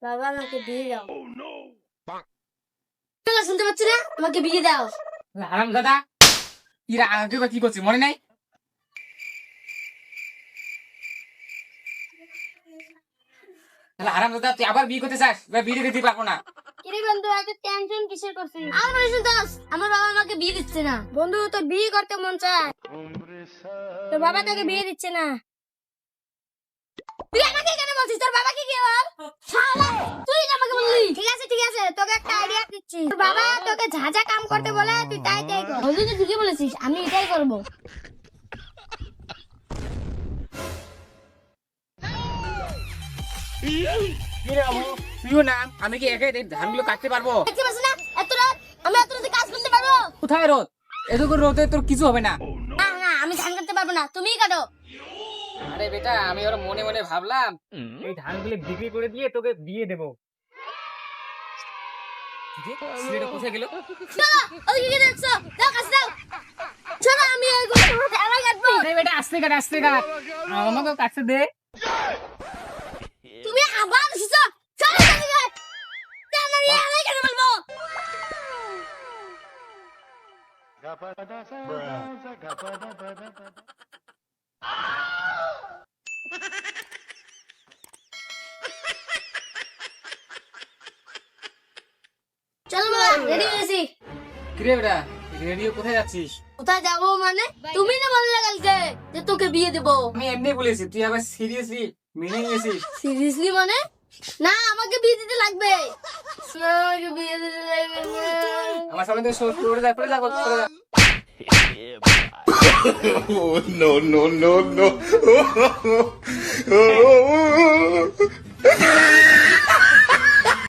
বাবা আমাকে বিয়ে দাও। শুনতে পাচ্ছি না, আমাকে বিয়ে দাও। হারাম দাদা, এরা আগে বা কি করছে মনে নাই? হারাম দাদা, তুই আবার বিয়ে করতে চাস? বিয়ে দিতে পারবো না। কিরে বন্ধু, এত টেনশন কিসের করছিস? আর বলিস দোস, আমার বাবা আমাকে বিয়ে দিচ্ছে না। বন্ধু, তোর বিয়ে করতে মন চায়, তোর বাবা তোকে বিয়ে দিচ্ছে না। তুই আমাকে কেন বলছিস? তোর বাবাকে কি বল? শালা, তুই আমাকে বললি। ঠিক আছে ঠিক আছে, তোকে একটা আইডিয়া দিচ্ছি। তোর বাবা তোকে যা যা কাম করতে বলে তুই তাই তাই কর। বন্ধু, তুই ঠিকই বলেছিস, আমি এটাই করব। তুইও না, আমি কি একাই ধানগুলো কাটতে পারবো? দেখতে পাচ্ছিস না, এত রাত আমি এত রাতে কাজ করতে পারবো? কোথায় রোদ? এত করে রোদে তোর কিছু হবে না। না না, আমি ধান কাটতে পারবো না, তুমিই কাটো। আরে বেটা, আমি ওর মনে মনে ভাবলাম এই ধানগুলো বিক্রি করে দিয়ে তোকে বিয়ে দেবো। ছেলেটা কোথায় গেল? চলো, ওদিকে গিয়ে দেখছো, দাও কাজ দাও। চলো, আমি এইগুলো তোমাকে আলাই কাটবো। আরে বেটা, আস্তে কাট আস্তে কাট, আমাকেও কাটতে দে। তুমি আবার এসেছো, চলো এদিকে। কেন আমি আলাই কেটে বলবো? চলো বাবা, রেডি হয়েছি। কিরে বেটা, রেডিও কোথায় যাচ্ছিস? কোথায় যাবো মানে? তুমি না বললে কালকে যে তোকে বিয়ে দেবো। আমি এমনি বলেছি, তুই আবার সিরিয়াসলি মেনে নিয়েছিস? সিরিয়াসলি মানে? না, আমাকে বিয়ে দিতে লাগবে। না, আমাকে বিয়ে দিতে লাগবে না। আমার সামনে থেকে সরে যা, সরে যা, সরে যা। Oh, no, no, no, no.